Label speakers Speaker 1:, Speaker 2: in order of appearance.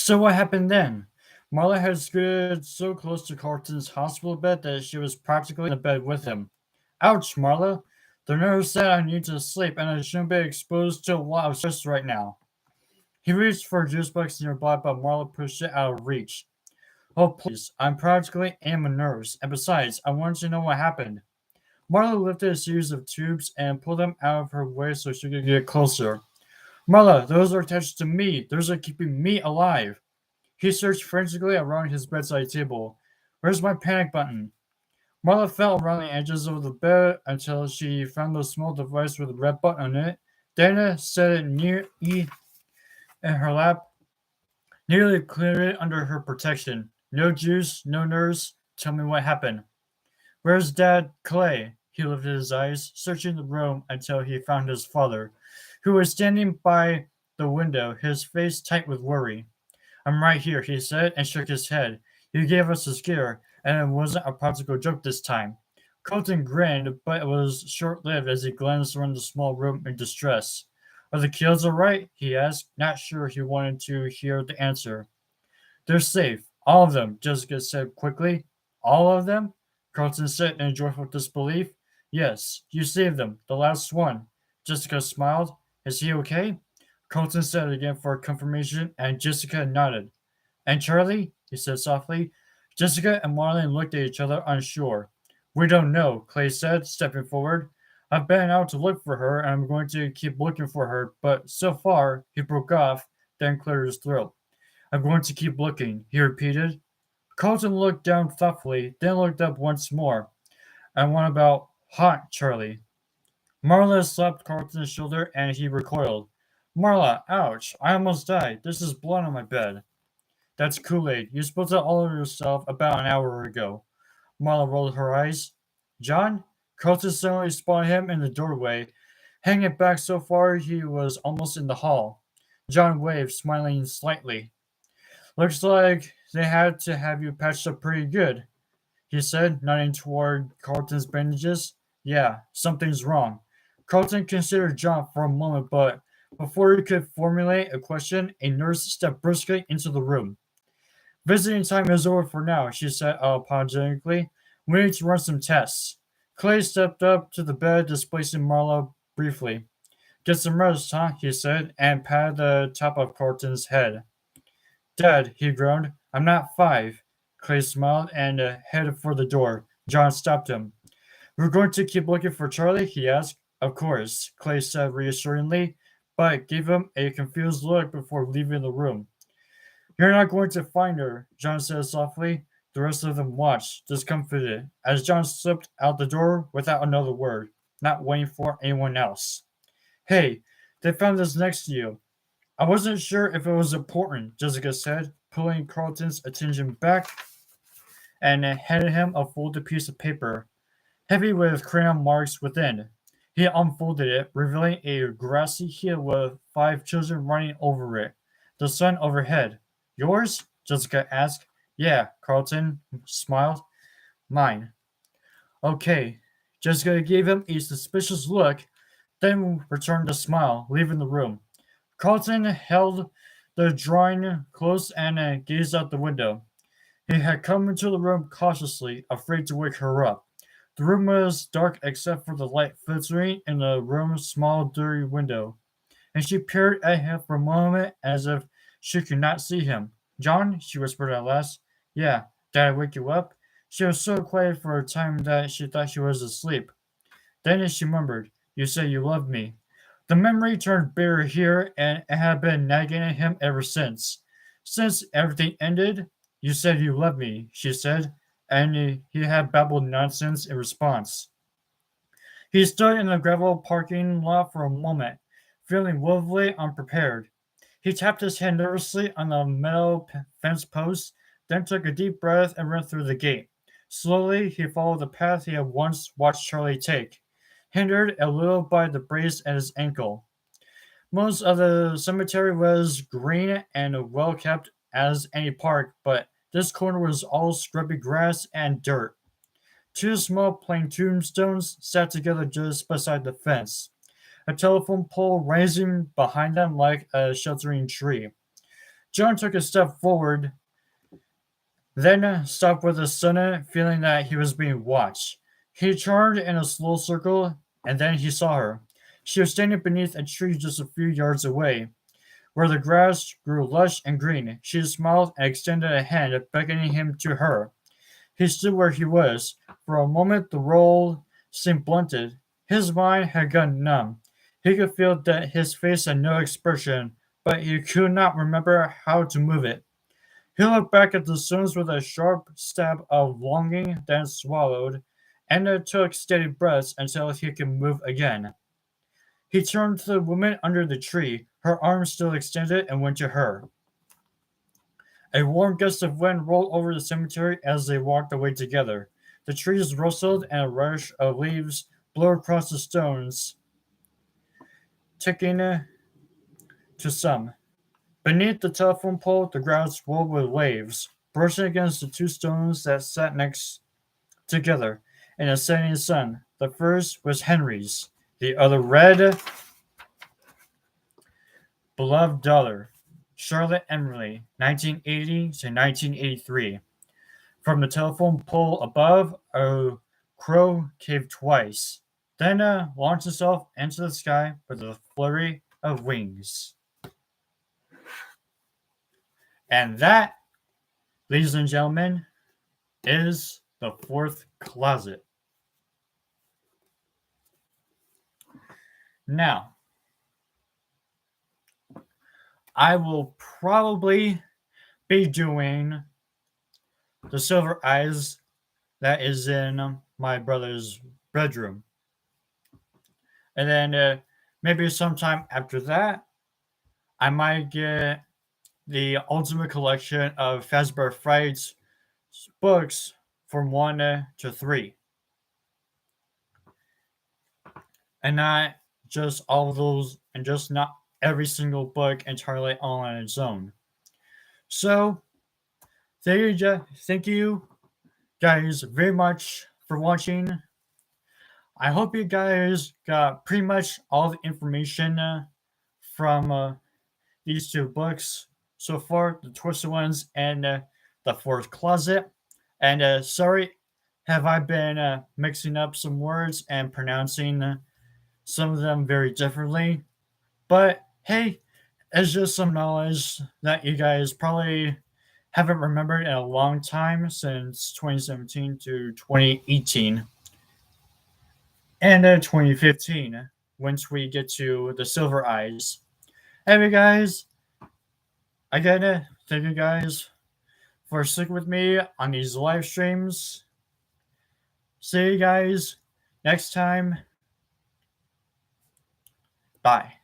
Speaker 1: So what happened then? Marla had scooted so close to Carlton's hospital bed that she was practically in the bed with him. Ouch, Marla. The nurse said I need to sleep and I shouldn't be exposed to a lot of stress right now. He reached for a juice box nearby, but Marla pushed it out of reach. Oh, please. I'm practically am a nurse, and besides, I wanted to know what happened. Marla lifted a series of tubes and pulled them out of her way so she could get closer. Marla, those are attached to me. Those are keeping me alive. He searched frantically around his bedside table. Where's my panic button? Marla felt around the edges of the bed until she found the small device with a red button on it. Dana set it near E in her lap, nearly cleared it under her protection. No juice, no nurse. Tell me what happened. Where's Dad Clay? He lifted his eyes, searching the room until he found his father, who was standing by the window, his face tight with worry. I'm right here, he said, and shook his head. You gave us a scare, and it wasn't a practical joke this time. Colton grinned, but it was short-lived as he glanced around the small room in distress. Are the kids all right? He asked, not sure he wanted to hear the answer. They're safe. All of them, Jessica said quickly. All of them? Carlton said in joyful disbelief. Yes, you saved them. The last one. Jessica smiled. Is he okay? Carlton said it again for confirmation, and Jessica nodded. And Charlie? He said softly. Jessica and Marlene looked at each other unsure. We don't know, Clay said, stepping forward. I've been out to look for her, and I'm going to keep looking for her, but so far, he broke off, then cleared his throat. I'm going to keep looking, he repeated. Carlton looked down thoughtfully, then looked up once more. And what about hot Charlie? Marla slapped Carlton's shoulder and he recoiled. Marla, ouch, I almost died. This is blood on my bed. That's Kool-Aid. You spilled it all over yourself about an hour ago. Marla rolled her eyes. John? Carlton suddenly spotted him in the doorway, hanging back so far he was almost in the hall. John waved, smiling slightly. Looks like they had to have you patched up pretty good, he said, nodding toward Carlton's bandages. Yeah, something's wrong. Carlton considered John for a moment, but before he could formulate a question, a nurse stepped briskly into the room. Visiting time is over for now, she said apologetically. We need to run some tests. Clay stepped up to the bed, displacing Marla briefly. Get some rest, huh? He said, and patted the top of Carlton's head. Dad, he groaned. I'm not 5. Clay smiled and headed for the door. John stopped him. We're going to keep looking for Charlie? He asked. Of course, Clay said reassuringly, but gave him a confused look before leaving the room. You're not going to find her, John said softly. The rest of them watched, discomfited, as John slipped out the door without another word, not waiting for anyone else. Hey, they found this next to you. I wasn't sure if it was important, Jessica said, pulling Carlton's attention back and handed him a folded piece of paper, heavy with crayon marks within. He unfolded it, revealing a grassy hill with 5 children running over it, the sun overhead. Yours? Jessica asked. Yeah, Carlton smiled. Mine. Okay. Jessica gave him a suspicious look, then returned the smile, leaving the room. Carlton held the drawing close and gazed out the window. He had come into the room cautiously, afraid to wake her up. The room was dark except for the light filtering in the room's small, dirty window, and she peered at him for a moment as if she could not see him. John, she whispered at last. Yeah, did I wake you up? She was so quiet for a time that she thought she was asleep. Then she murmured, You said you loved me. The memory turned bitter here, and it had been nagging at him ever since. Since everything ended, you said you loved me, she said, and he had babbled nonsense in response. He stood in the gravel parking lot for a moment, feeling woefully unprepared. He tapped his hand nervously on the metal fence post, then took a deep breath and ran through the gate. Slowly, he followed the path he had once watched Charlie take, hindered a little by the brace at his ankle. Most of the cemetery was green and well kept as any park, but this corner was all scrubby grass and dirt. 2 small plain tombstones sat together just beside the fence, a telephone pole rising behind them like a sheltering tree. John took a step forward, then stopped with a sudden feeling that he was being watched. He turned in a slow circle, and then he saw her. She was standing beneath a tree just a few yards away, where the grass grew lush and green. She smiled and extended a hand, beckoning him to her. He stood where he was. For a moment, the roll seemed blunted. His mind had gone numb. He could feel that his face had no expression, but he could not remember how to move it. He looked back at the stones with a sharp stab of longing, then swallowed, and took steady breaths until he could move again. He turned to the woman under the tree, her arms still extended, and went to her. A warm gust of wind rolled over the cemetery as they walked away together. The trees rustled, and a rush of leaves blew across the stones, ticking to some. Beneath the telephone pole, the ground swirled with waves, brushing against the two stones that sat next together in the setting sun. The first was Henry's, the other read, Beloved Daughter, Charlotte Emily, 1980 to 1983. From the telephone pole above, a crow caved twice, then launched itself into the sky with a flurry of wings. And that, ladies and gentlemen, is The Fourth Closet. Now, I will probably be doing The Silver Eyes that is in my brother's bedroom. And then maybe sometime after that, I might get the Ultimate Collection of Fazbear Fright's books from 1 to 3. And not just all of those, and just not every single book entirely all on its own. So, thank you guys very much for watching. I hope you guys got pretty much all the information from these two books so far, the Twisted Ones and The Fourth Closet. And sorry, have I been mixing up some words and pronouncing some of them very differently. But hey, it's just some knowledge that you guys probably haven't remembered in a long time, since 2017 to 2018 and 2015, once we get to The Silver Eyes. Anyway, guys, again, thank you guys for sticking with me on these live streams. See you guys next time. Bye.